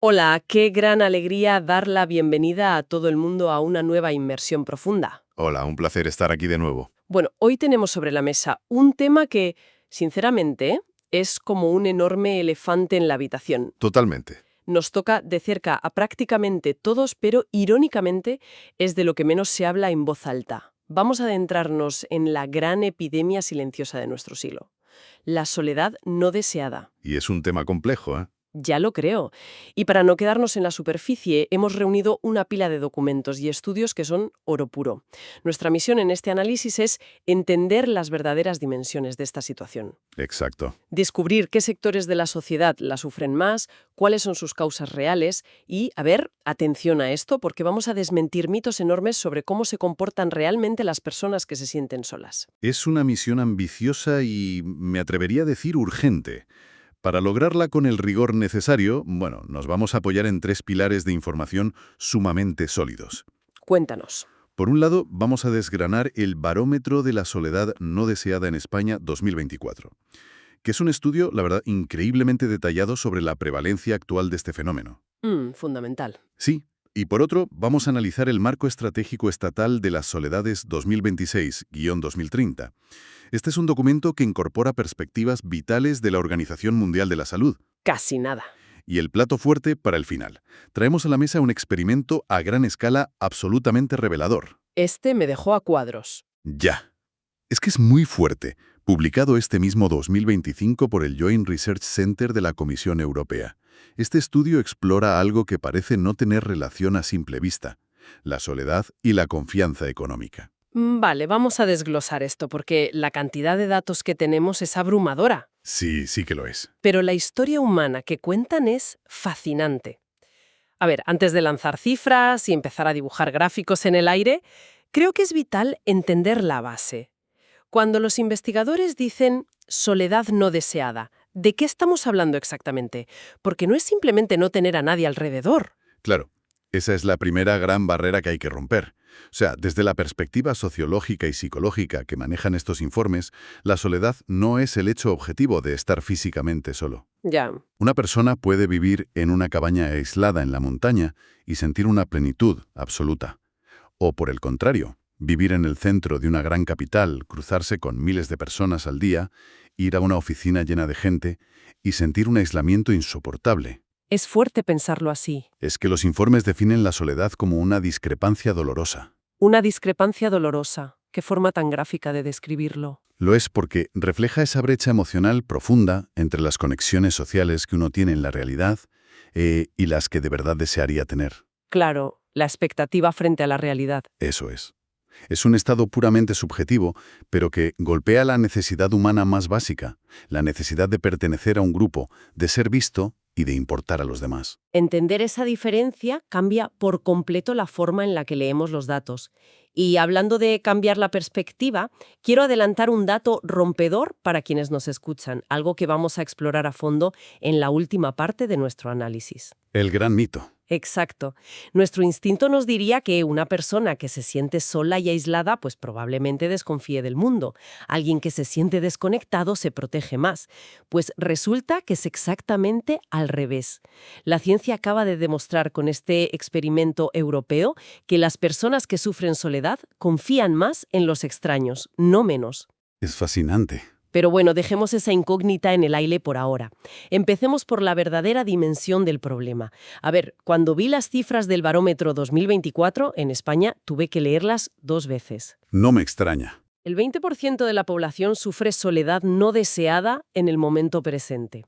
Hola, qué gran alegría dar la bienvenida a todo el mundo a una nueva inmersión profunda. Hola, un placer estar aquí de nuevo. Bueno, hoy tenemos sobre la mesa un tema que, sinceramente, es como un enorme elefante en la habitación. Totalmente. Nos toca de cerca a prácticamente todos, pero irónicamente es de lo que menos se habla en voz alta. Vamos a adentrarnos en la gran epidemia silenciosa de nuestro siglo. La soledad no deseada. Y es un tema complejo, ¿eh? Ya lo creo. Y para no quedarnos en la superficie, hemos reunido una pila de documentos y estudios que son oro puro. Nuestra misión en este análisis es entender las verdaderas dimensiones de esta situación. Exacto. Descubrir qué sectores de la sociedad la sufren más, cuáles son sus causas reales y, atención a esto, porque vamos a desmentir mitos enormes sobre cómo se comportan realmente las personas que se sienten solas. Es una misión ambiciosa y, me atrevería a decir, urgente. Para lograrla con el rigor necesario, nos vamos a apoyar en tres pilares de información sumamente sólidos. Cuéntanos. Por un lado, vamos a desgranar el Barómetro de la Soledad No Deseada en España 2024, que es un estudio, la verdad, increíblemente detallado sobre la prevalencia actual de este fenómeno. Fundamental. Sí, y por otro, vamos a analizar el Marco Estratégico Estatal de las Soledades 2026-2030. Este es un documento que incorpora perspectivas vitales de la Organización Mundial de la Salud. Casi nada. Y el plato fuerte para el final. Traemos a la mesa un experimento a gran escala absolutamente revelador. Este me dejó a cuadros. Ya. Es que es muy fuerte. Publicado este mismo 2025 por el Joint Research Center de la Comisión Europea. Este estudio explora algo que parece no tener relación a simple vista: la soledad y la confianza económica. Vale, vamos a desglosar esto porque la cantidad de datos que tenemos es abrumadora. Sí, sí que lo es. Pero la historia humana que cuentan es fascinante. A ver, antes de lanzar cifras y empezar a dibujar gráficos en el aire, creo que es vital entender la base. Cuando los investigadores dicen soledad no deseada, ¿de qué estamos hablando exactamente? Porque no es simplemente no tener a nadie alrededor. Claro, esa es la primera gran barrera que hay que romper. O sea, desde la perspectiva sociológica y psicológica que manejan estos informes, la soledad no es el hecho objetivo de estar físicamente solo. Ya. Una persona puede vivir en una cabaña aislada en la montaña y sentir una plenitud absoluta. O, por el contrario, vivir en el centro de una gran capital, cruzarse con miles de personas al día, ir a una oficina llena de gente y sentir un aislamiento insoportable. Es fuerte pensarlo así. Es que los informes definen la soledad como una discrepancia dolorosa. Una discrepancia dolorosa. Qué forma tan gráfica de describirlo. Lo es porque refleja esa brecha emocional profunda entre las conexiones sociales que uno tiene en la realidad y las que de verdad desearía tener. Claro, la expectativa frente a la realidad. Eso es. Es un estado puramente subjetivo, pero que golpea la necesidad humana más básica, la necesidad de pertenecer a un grupo, de ser visto y de importar a los demás. Entender esa diferencia cambia por completo la forma en la que leemos los datos. Y hablando de cambiar la perspectiva, quiero adelantar un dato rompedor para quienes nos escuchan, algo que vamos a explorar a fondo en la última parte de nuestro análisis. El gran mito. Exacto. Nuestro instinto nos diría que una persona que se siente sola y aislada, pues probablemente desconfíe del mundo. Alguien que se siente desconectado se protege más. Pues resulta que es exactamente al revés. La ciencia acaba de demostrar con este experimento europeo que las personas que sufren soledad confían más en los extraños, no menos. Es fascinante. Pero bueno, dejemos esa incógnita en el aire por ahora. Empecemos por la verdadera dimensión del problema. A ver, cuando vi las cifras del Barómetro 2024 en España, tuve que leerlas 2 veces. No me extraña. El 20% de la población sufre soledad no deseada en el momento presente.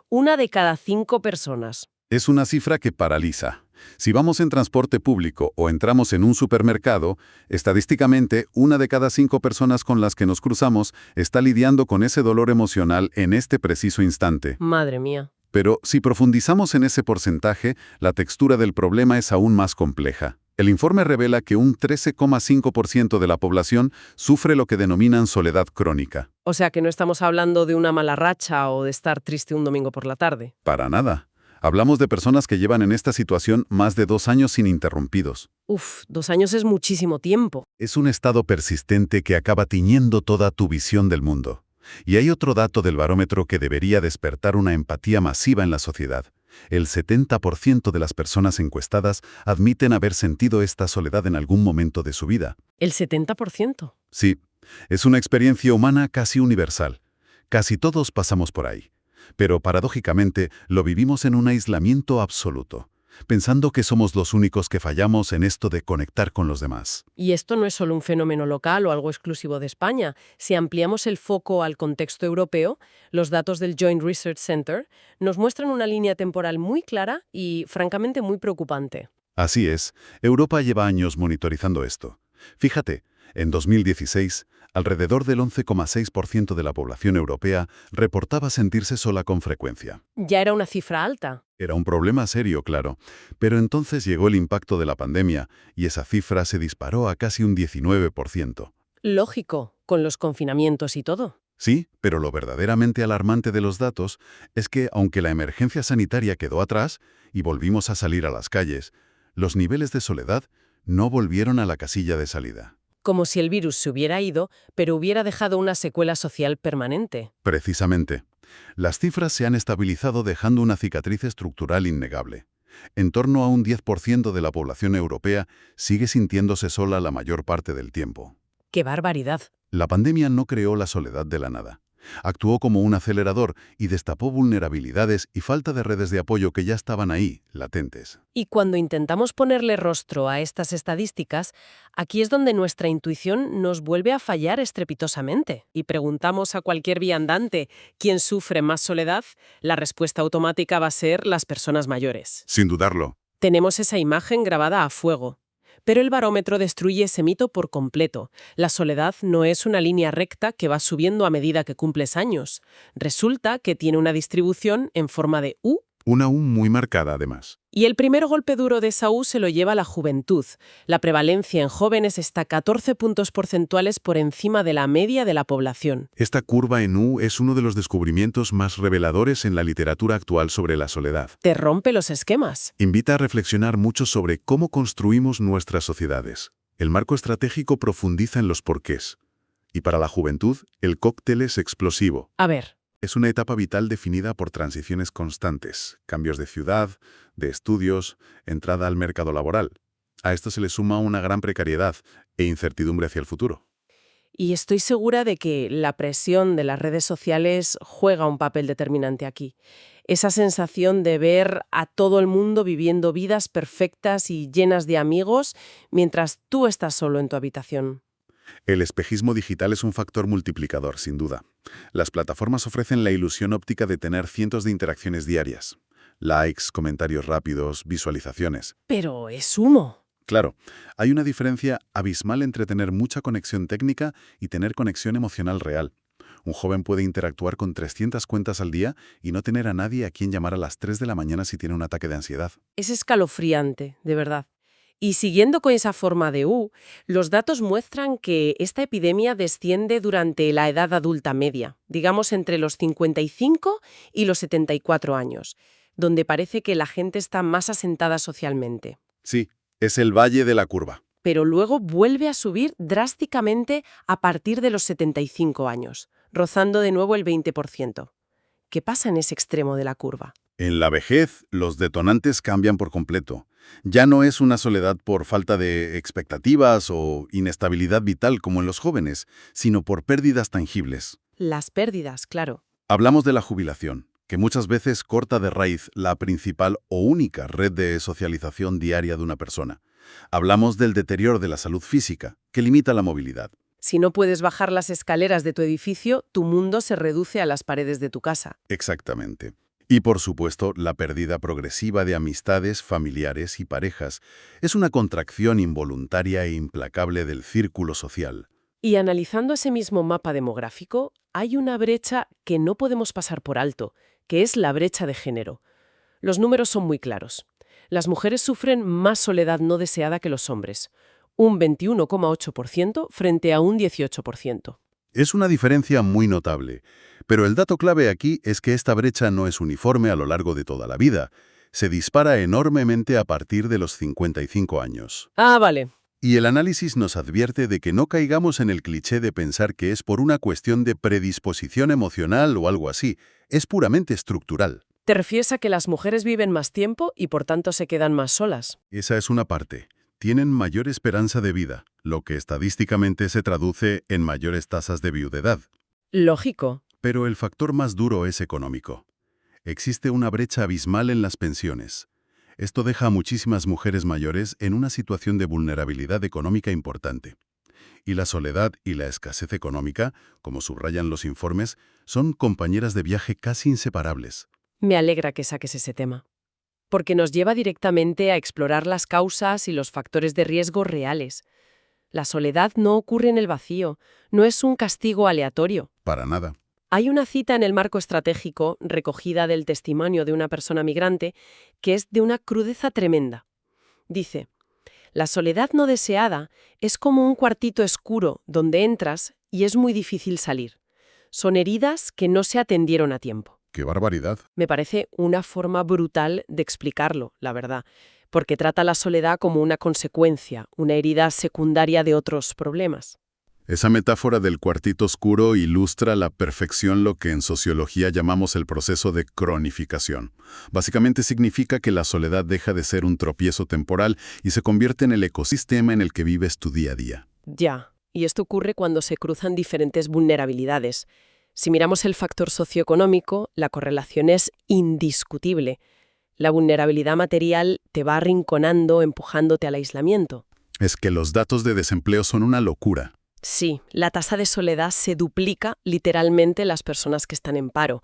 1 de cada 5 personas. Es una cifra que paraliza. Si vamos en transporte público o entramos en un supermercado, estadísticamente, 1 de cada 5 personas con las que nos cruzamos está lidiando con ese dolor emocional en este preciso instante. Madre mía. Pero si profundizamos en ese porcentaje, la textura del problema es aún más compleja. El informe revela que un 13,5% de la población sufre lo que denominan soledad crónica. O sea que no estamos hablando de una mala racha o de estar triste un domingo por la tarde. Para nada. Hablamos de personas que llevan en esta situación más de 2 años ininterrumpidos. 2 años es muchísimo tiempo. Es un estado persistente que acaba tiñendo toda tu visión del mundo. Y hay otro dato del barómetro que debería despertar una empatía masiva en la sociedad. El 70% de las personas encuestadas admiten haber sentido esta soledad en algún momento de su vida. ¿El 70%? Sí, es una experiencia humana casi universal. Casi todos pasamos por ahí. Pero paradójicamente lo vivimos en un aislamiento absoluto, pensando que somos los únicos que fallamos en esto de conectar con los demás. Y esto no es solo un fenómeno local o algo exclusivo de España. Si ampliamos el foco al contexto europeo, los datos del Joint Research Center nos muestran una línea temporal muy clara y, francamente, muy preocupante. Así es, Europa lleva años monitorizando esto. Fíjate, en 2016, alrededor del 11,6% de la población europea reportaba sentirse sola con frecuencia. Ya era una cifra alta. Era un problema serio, claro, pero entonces llegó el impacto de la pandemia y esa cifra se disparó a casi un 19%. Lógico, con los confinamientos y todo. Sí, pero lo verdaderamente alarmante de los datos es que, aunque la emergencia sanitaria quedó atrás y volvimos a salir a las calles, los niveles de soledad no volvieron a la casilla de salida. Como si el virus se hubiera ido, pero hubiera dejado una secuela social permanente. Precisamente. Las cifras se han estabilizado dejando una cicatriz estructural innegable. En torno a un 10% de la población europea sigue sintiéndose sola la mayor parte del tiempo. ¡Qué barbaridad! La pandemia no creó la soledad de la nada. Actuó como un acelerador y destapó vulnerabilidades y falta de redes de apoyo que ya estaban ahí, latentes. Y cuando intentamos ponerle rostro a estas estadísticas, aquí es donde nuestra intuición nos vuelve a fallar estrepitosamente. Y preguntamos a cualquier viandante quién sufre más soledad, la respuesta automática va a ser las personas mayores. Sin dudarlo. Tenemos esa imagen grabada a fuego. Pero el barómetro destruye ese mito por completo. La soledad no es una línea recta que va subiendo a medida que cumples años. Resulta que tiene una distribución en forma de U. Una U muy marcada, además. Y el primer golpe duro de esa U se lo lleva la juventud. La prevalencia en jóvenes está 14 puntos porcentuales por encima de la media de la población. Esta curva en U es uno de los descubrimientos más reveladores en la literatura actual sobre la soledad. Te rompe los esquemas. Invita a reflexionar mucho sobre cómo construimos nuestras sociedades. El marco estratégico profundiza en los porqués. Y para la juventud, el cóctel es explosivo. A ver. Es una etapa vital definida por transiciones constantes, cambios de ciudad, de estudios, entrada al mercado laboral. A esto se le suma una gran precariedad e incertidumbre hacia el futuro. Y estoy segura de que la presión de las redes sociales juega un papel determinante aquí. Esa sensación de ver a todo el mundo viviendo vidas perfectas y llenas de amigos mientras tú estás solo en tu habitación. El espejismo digital es un factor multiplicador, sin duda. Las plataformas ofrecen la ilusión óptica de tener cientos de interacciones diarias. Likes, comentarios rápidos, visualizaciones. Pero es humo. Claro, hay una diferencia abismal entre tener mucha conexión técnica y tener conexión emocional real. Un joven puede interactuar con 300 cuentas al día y no tener a nadie a quien llamar a las 3 de la mañana si tiene un ataque de ansiedad. Es escalofriante, de verdad. Y siguiendo con esa forma de U, los datos muestran que esta epidemia desciende durante la edad adulta media, digamos entre los 55 y los 74 años, donde parece que la gente está más asentada socialmente. Sí, es el valle de la curva. Pero luego vuelve a subir drásticamente a partir de los 75 años, rozando de nuevo el 20%. ¿Qué pasa en ese extremo de la curva? En la vejez, los detonantes cambian por completo. Ya no es una soledad por falta de expectativas o inestabilidad vital como en los jóvenes, sino por pérdidas tangibles. Las pérdidas, claro. Hablamos de la jubilación, que muchas veces corta de raíz la principal o única red de socialización diaria de una persona. Hablamos del deterioro de la salud física, que limita la movilidad. Si no puedes bajar las escaleras de tu edificio, tu mundo se reduce a las paredes de tu casa. Exactamente. Y por supuesto, la pérdida progresiva de amistades, familiares y parejas es una contracción involuntaria e implacable del círculo social. Y analizando ese mismo mapa demográfico, hay una brecha que no podemos pasar por alto, que es la brecha de género. Los números son muy claros. Las mujeres sufren más soledad no deseada que los hombres, un 21,8% frente a un 18%. Es una diferencia muy notable, pero el dato clave aquí es que esta brecha no es uniforme a lo largo de toda la vida. Se dispara enormemente a partir de los 55 años. Ah, vale. Y el análisis nos advierte de que no caigamos en el cliché de pensar que es por una cuestión de predisposición emocional o algo así. Es puramente estructural. ¿Te refieres a que las mujeres viven más tiempo y por tanto se quedan más solas? Esa es una parte. Tienen mayor esperanza de vida, lo que estadísticamente se traduce en mayores tasas de viudedad. Lógico. Pero el factor más duro es económico. Existe una brecha abismal en las pensiones. Esto deja a muchísimas mujeres mayores en una situación de vulnerabilidad económica importante. Y la soledad y la escasez económica, como subrayan los informes, son compañeras de viaje casi inseparables. Me alegra que saques ese tema, porque nos lleva directamente a explorar las causas y los factores de riesgo reales. La soledad no ocurre en el vacío, no es un castigo aleatorio. Para nada. Hay una cita en el marco estratégico, recogida del testimonio de una persona migrante, que es de una crudeza tremenda. Dice: la soledad no deseada es como un cuartito oscuro donde entras y es muy difícil salir. Son heridas que no se atendieron a tiempo. ¡Qué barbaridad! Me parece una forma brutal de explicarlo, la verdad, porque trata la soledad como una consecuencia, una herida secundaria de otros problemas. Esa metáfora del cuartito oscuro ilustra a la perfección lo que en sociología llamamos el proceso de cronificación. Básicamente significa que la soledad deja de ser un tropiezo temporal y se convierte en el ecosistema en el que vives tu día a día. Ya, y esto ocurre cuando se cruzan diferentes vulnerabilidades. Si miramos el factor socioeconómico, la correlación es indiscutible. La vulnerabilidad material te va arrinconando, empujándote al aislamiento. Es que los datos de desempleo son una locura. Sí, la tasa de soledad se duplica literalmente en las personas que están en paro.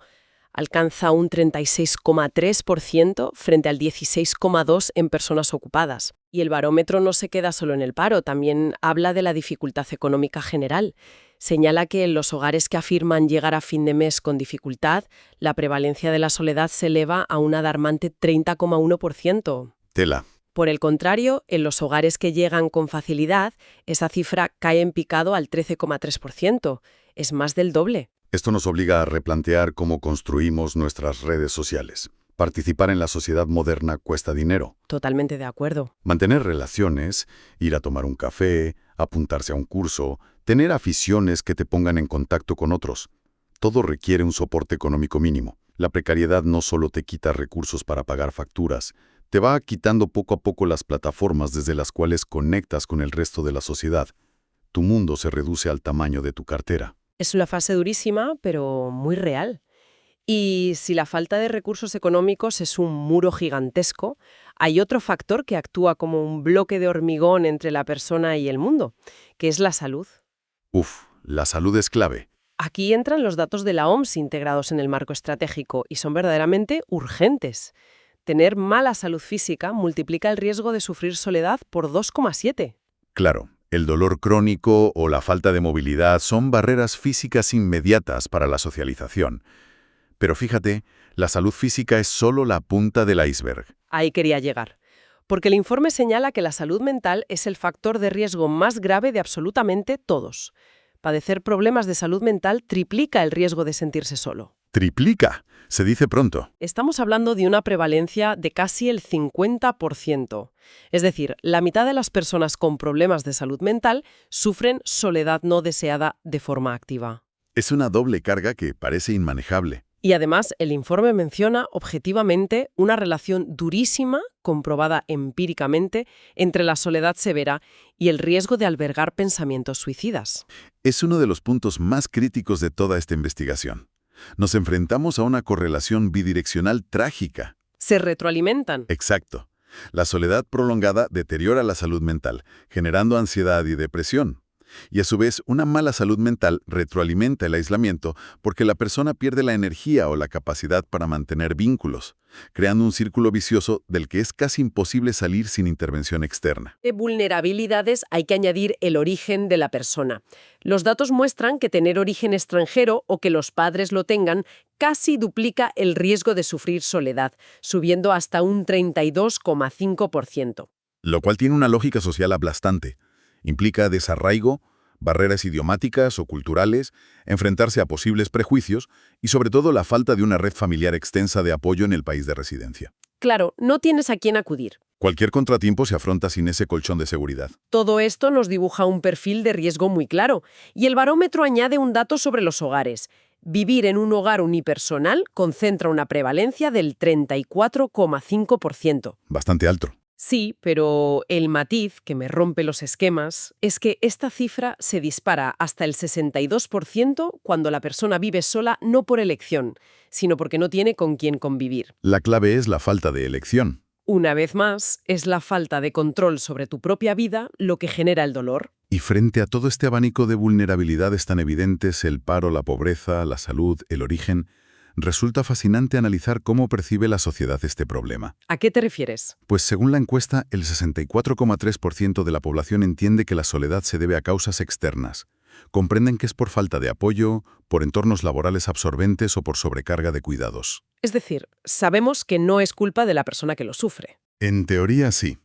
Alcanza un 36,3% frente al 16,2% en personas ocupadas. Y el barómetro no se queda solo en el paro, también habla de la dificultad económica general. Señala que en los hogares que afirman llegar a fin de mes con dificultad, la prevalencia de la soledad se eleva a un alarmante 30,1%. Tela. Por el contrario, en los hogares que llegan con facilidad, esa cifra cae en picado al 13,3%. Es más del doble. Esto nos obliga a replantear cómo construimos nuestras redes sociales. Participar en la sociedad moderna cuesta dinero. Totalmente de acuerdo. Mantener relaciones, ir a tomar un café, apuntarse a un curso, tener aficiones que te pongan en contacto con otros. Todo requiere un soporte económico mínimo. La precariedad no solo te quita recursos para pagar facturas, te va quitando poco a poco las plataformas desde las cuales conectas con el resto de la sociedad. Tu mundo se reduce al tamaño de tu cartera. Es una fase durísima, pero muy real. Y si la falta de recursos económicos es un muro gigantesco, hay otro factor que actúa como un bloque de hormigón entre la persona y el mundo, que es la salud. La salud es clave. Aquí entran los datos de la OMS integrados en el marco estratégico y son verdaderamente urgentes. Tener mala salud física multiplica el riesgo de sufrir soledad por 2,7. Claro, el dolor crónico o la falta de movilidad son barreras físicas inmediatas para la socialización. Pero fíjate, la salud física es solo la punta del iceberg. Ahí quería llegar. Porque el informe señala que la salud mental es el factor de riesgo más grave de absolutamente todos. Padecer problemas de salud mental triplica el riesgo de sentirse solo. ¡Triplica! Se dice pronto. Estamos hablando de una prevalencia de casi el 50%. Es decir, la mitad de las personas con problemas de salud mental sufren soledad no deseada de forma activa. Es una doble carga que parece inmanejable. Y además, el informe menciona objetivamente una relación durísima, comprobada empíricamente, entre la soledad severa y el riesgo de albergar pensamientos suicidas. Es uno de los puntos más críticos de toda esta investigación. Nos enfrentamos a una correlación bidireccional trágica. Se retroalimentan. Exacto. La soledad prolongada deteriora la salud mental, generando ansiedad y depresión. Y a su vez, una mala salud mental retroalimenta el aislamiento porque la persona pierde la energía o la capacidad para mantener vínculos, creando un círculo vicioso del que es casi imposible salir sin intervención externa. De vulnerabilidades hay que añadir el origen de la persona. Los datos muestran que tener origen extranjero o que los padres lo tengan casi duplica el riesgo de sufrir soledad, subiendo hasta un 32,5%. Lo cual tiene una lógica social aplastante. Implica desarraigo, barreras idiomáticas o culturales, enfrentarse a posibles prejuicios y sobre todo la falta de una red familiar extensa de apoyo en el país de residencia. Claro, no tienes a quién acudir. Cualquier contratiempo se afronta sin ese colchón de seguridad. Todo esto nos dibuja un perfil de riesgo muy claro. Y el barómetro añade un dato sobre los hogares. Vivir en un hogar unipersonal concentra una prevalencia del 34,5%. Bastante alto. Sí, pero el matiz que me rompe los esquemas es que esta cifra se dispara hasta el 62% cuando la persona vive sola no por elección, sino porque no tiene con quién convivir. La clave es la falta de elección. Una vez más, es la falta de control sobre tu propia vida lo que genera el dolor. Y frente a todo este abanico de vulnerabilidades tan evidentes, el paro, la pobreza, la salud, el origen, resulta fascinante analizar cómo percibe la sociedad este problema. ¿A qué te refieres? Pues según la encuesta, el 64,3% de la población entiende que la soledad se debe a causas externas. Comprenden que es por falta de apoyo, por entornos laborales absorbentes o por sobrecarga de cuidados. Es decir, sabemos que no es culpa de la persona que lo sufre. En teoría sí.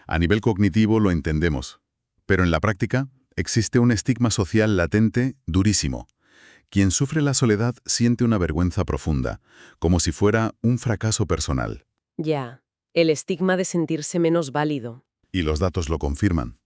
A nivel cognitivo lo entendemos. Pero en la práctica existe un estigma social latente durísimo. Quien sufre la soledad siente una vergüenza profunda, como si fuera un fracaso personal. Ya, el estigma de sentirse menos válido. Y los datos lo confirman.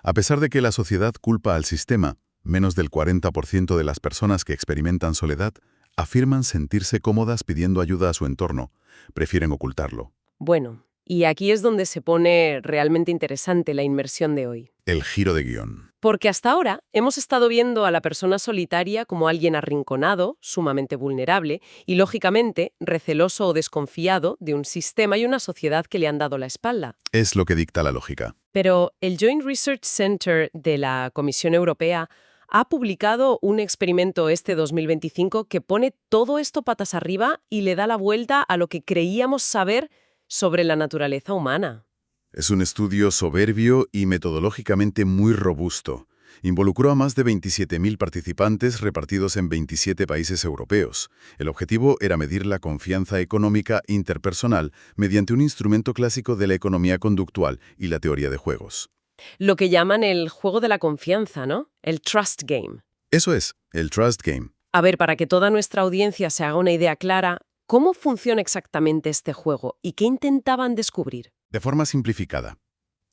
A pesar de que la sociedad culpa al sistema, menos del 40% de las personas que experimentan soledad afirman sentirse cómodas pidiendo ayuda a su entorno. Prefieren ocultarlo. Bueno, y aquí es donde se pone realmente interesante la inmersión de hoy. El giro de guión. Porque hasta ahora hemos estado viendo a la persona solitaria como alguien arrinconado, sumamente vulnerable y, lógicamente, receloso o desconfiado de un sistema y una sociedad que le han dado la espalda. Es lo que dicta la lógica. Pero el Joint Research Center de la Comisión Europea ha publicado un experimento este 2025 que pone todo esto patas arriba y le da la vuelta a lo que creíamos saber sobre la naturaleza humana. Es un estudio soberbio y metodológicamente muy robusto. Involucró a más de 27.000 participantes repartidos en 27 países europeos. El objetivo era medir la confianza económica interpersonal mediante un instrumento clásico de la economía conductual y la teoría de juegos. Lo que llaman el juego de la confianza, ¿no? El trust game. Eso es, el Trust Game. A ver, para que toda nuestra audiencia se haga una idea clara, ¿cómo funciona exactamente este juego y qué intentaban descubrir? De forma simplificada,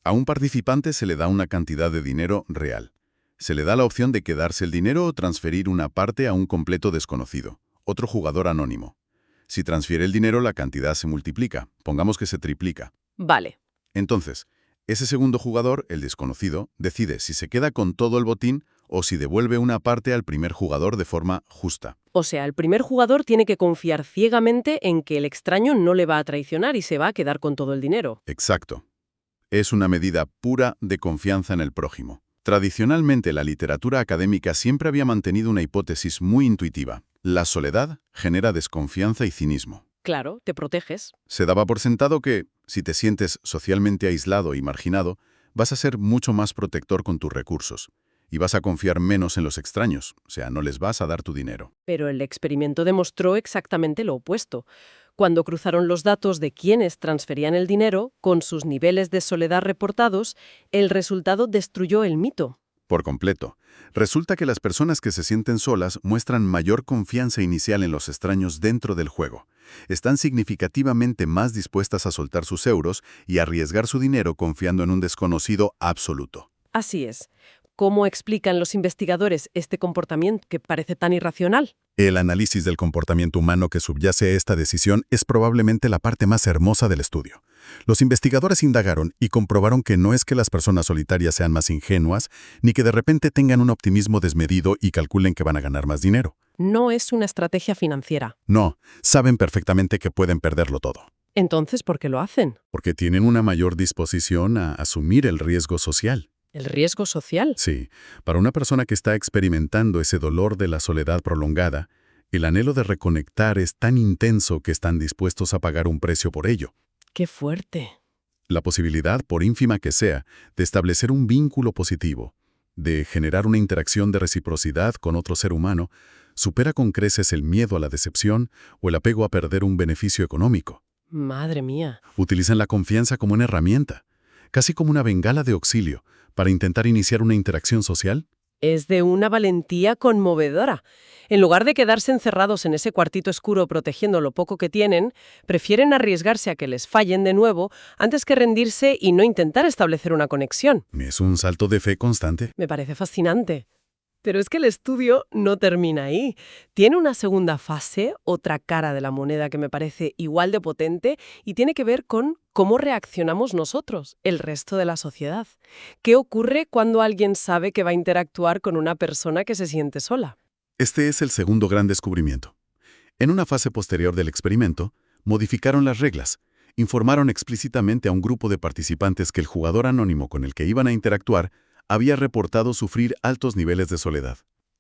a un participante se le da una cantidad de dinero real. Se le da la opción de quedarse el dinero o transferir una parte a un completo desconocido, otro jugador anónimo. Si transfiere el dinero, la cantidad se multiplica, pongamos que se triplica. Vale. Entonces, ese segundo jugador, el desconocido, decide si se queda con todo el botín o si devuelve una parte al primer jugador de forma justa. O sea, el primer jugador tiene que confiar ciegamente en que el extraño no le va a traicionar y se va a quedar con todo el dinero. Exacto. Es una medida pura de confianza en el prójimo. Tradicionalmente, la literatura académica siempre había mantenido una hipótesis muy intuitiva. La soledad genera desconfianza y cinismo. Claro, te proteges. Se daba por sentado que, si te sientes socialmente aislado y marginado, vas a ser mucho más protector con tus recursos. Y vas a confiar menos en los extraños, o sea, no les vas a dar tu dinero. Pero el experimento demostró exactamente lo opuesto. Cuando cruzaron los datos de quienes transferían el dinero con sus niveles de soledad reportados, el resultado destruyó el mito. Por completo. Resulta que las personas que se sienten solas muestran mayor confianza inicial en los extraños dentro del juego. Están significativamente más dispuestas a soltar sus euros y arriesgar su dinero confiando en un desconocido absoluto. Así es. ¿Cómo explican los investigadores este comportamiento que parece tan irracional? El análisis del comportamiento humano que subyace a esta decisión es probablemente la parte más hermosa del estudio. Los investigadores indagaron y comprobaron que no es que las personas solitarias sean más ingenuas, ni que de repente tengan un optimismo desmedido y calculen que van a ganar más dinero. No es una estrategia financiera. No, saben perfectamente que pueden perderlo todo. Entonces, ¿por qué lo hacen? Porque tienen una mayor disposición a asumir el riesgo social. ¿El riesgo social? Sí, para una persona que está experimentando ese dolor de la soledad prolongada, el anhelo de reconectar es tan intenso que están dispuestos a pagar un precio por ello. ¡Qué fuerte! La posibilidad, por ínfima que sea, de establecer un vínculo positivo, de generar una interacción de reciprocidad con otro ser humano, supera con creces el miedo a la decepción o el apego a perder un beneficio económico. Madre mía. Utilizan la confianza como una herramienta, casi como una bengala de auxilio, para intentar iniciar una interacción social. Es de una valentía conmovedora. En lugar de quedarse encerrados en ese cuartito oscuro protegiendo lo poco que tienen, prefieren arriesgarse a que les fallen de nuevo antes que rendirse y no intentar establecer una conexión. Es un salto de fe constante. Me parece fascinante. Pero es que el estudio no termina ahí. Tiene una segunda fase, otra cara de la moneda que me parece igual de potente y tiene que ver con cómo reaccionamos nosotros, el resto de la sociedad. ¿Qué ocurre cuando alguien sabe que va a interactuar con una persona que se siente sola? Este es el segundo gran descubrimiento. En una fase posterior del experimento, modificaron las reglas. Informaron explícitamente a un grupo de participantes que el jugador anónimo con el que iban a interactuar había reportado sufrir altos niveles de soledad.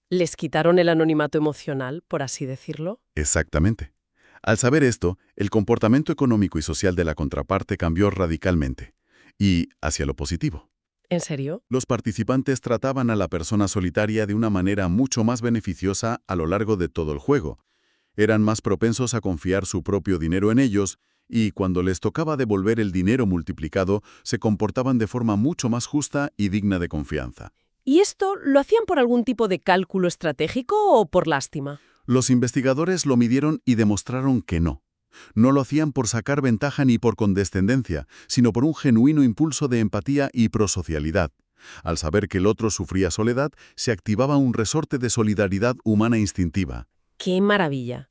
Les quitaron el anonimato emocional, por así decirlo. Exactamente. Al saber esto, el comportamiento económico y social de la contraparte cambió radicalmente. Y hacia lo positivo. ¿En serio? Los participantes trataban a la persona solitaria de una manera mucho más beneficiosa a lo largo de todo el juego. Eran más propensos a confiar su propio dinero en ellos y, cuando les tocaba devolver el dinero multiplicado, se comportaban de forma mucho más justa y digna de confianza. ¿Y esto lo hacían por algún tipo de cálculo estratégico o por lástima? Los investigadores lo midieron y demostraron que no. No lo hacían por sacar ventaja ni por condescendencia, sino por un genuino impulso de empatía y prosocialidad. Al saber que el otro sufría soledad, se activaba un resorte de solidaridad humana instintiva. ¡Qué maravilla!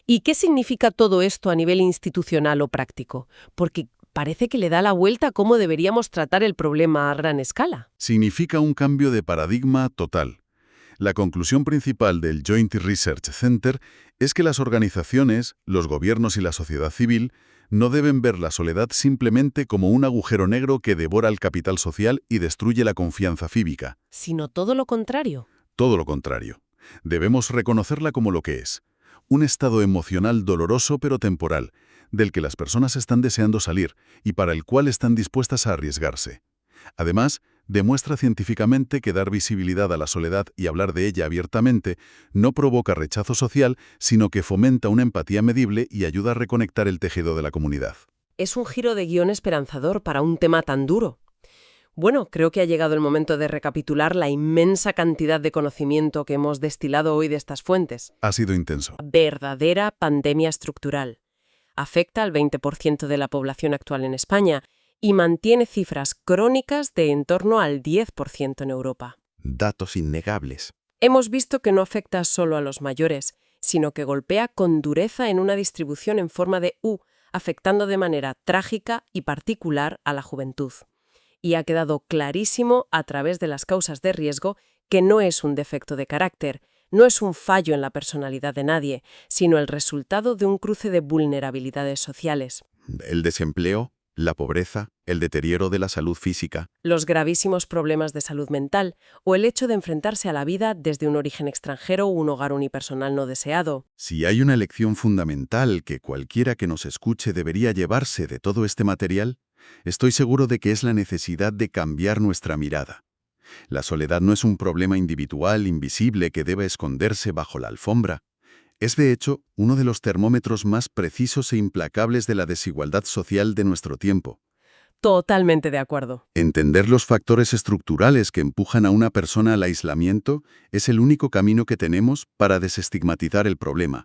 ¿Y qué significa todo esto a nivel institucional o práctico? Porque parece que le da la vuelta a cómo deberíamos tratar el problema a gran escala. Significa un cambio de paradigma total. La conclusión principal del Joint Research Center es que las organizaciones, los gobiernos y la sociedad civil no deben ver la soledad simplemente como un agujero negro que devora el capital social y destruye la confianza cívica. Sino todo lo contrario. Todo lo contrario. Debemos reconocerla como lo que es. Un estado emocional doloroso pero temporal, del que las personas están deseando salir y para el cual están dispuestas a arriesgarse. Además, demuestra científicamente que dar visibilidad a la soledad y hablar de ella abiertamente no provoca rechazo social, sino que fomenta una empatía medible y ayuda a reconectar el tejido de la comunidad. Es un giro de guión esperanzador para un tema tan duro. Bueno, creo que ha llegado el momento de recapitular la inmensa cantidad de conocimiento que hemos destilado hoy de estas fuentes. Ha sido intenso. Verdadera pandemia estructural. Afecta al 20% de la población actual en España y mantiene cifras crónicas de en torno al 10% en Europa. Datos innegables. Hemos visto que no afecta solo a los mayores, sino que golpea con dureza en una distribución en forma de U, afectando de manera trágica y particular a la juventud. Y ha quedado clarísimo a través de las causas de riesgo que no es un defecto de carácter, no es un fallo en la personalidad de nadie, sino el resultado de un cruce de vulnerabilidades sociales. El desempleo, la pobreza, el deterioro de la salud física. Los gravísimos problemas de salud mental o el hecho de enfrentarse a la vida desde un origen extranjero o un hogar unipersonal no deseado. Si hay una lección fundamental que cualquiera que nos escuche debería llevarse de todo este material, estoy seguro de que es la necesidad de cambiar nuestra mirada. La soledad no es un problema individual, invisible, que debe esconderse bajo la alfombra. Es, de hecho, uno de los termómetros más precisos e implacables de la desigualdad social de nuestro tiempo. Totalmente de acuerdo. Entender los factores estructurales que empujan a una persona al aislamiento es el único camino que tenemos para desestigmatizar el problema.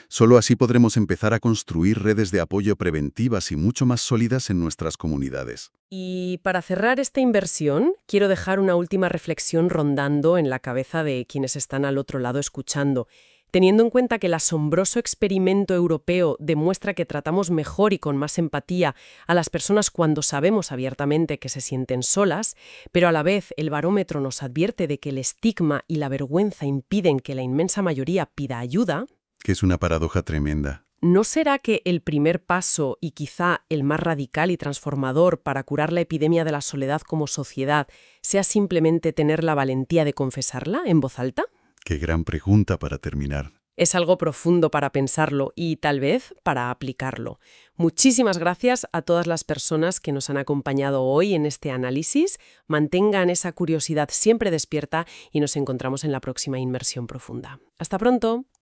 Solo así podremos empezar a construir redes de apoyo preventivas y mucho más sólidas en nuestras comunidades. Y para cerrar esta inversión, quiero dejar una última reflexión rondando en la cabeza de quienes están al otro lado escuchando. Teniendo en cuenta que el asombroso experimento europeo demuestra que tratamos mejor y con más empatía a las personas cuando sabemos abiertamente que se sienten solas, pero a la vez el barómetro nos advierte de que el estigma y la vergüenza impiden que la inmensa mayoría pida ayuda, Que es una paradoja tremenda. ¿no será que el primer paso y quizá el más radical y transformador para curar la epidemia de la soledad como sociedad sea simplemente tener la valentía de confesarla en voz alta? Qué gran pregunta para terminar. Es algo profundo para pensarlo y tal vez para aplicarlo. Muchísimas gracias a todas las personas que nos han acompañado hoy en este análisis. Mantengan esa curiosidad siempre despierta y nos encontramos en la próxima inmersión profunda. ¡Hasta pronto!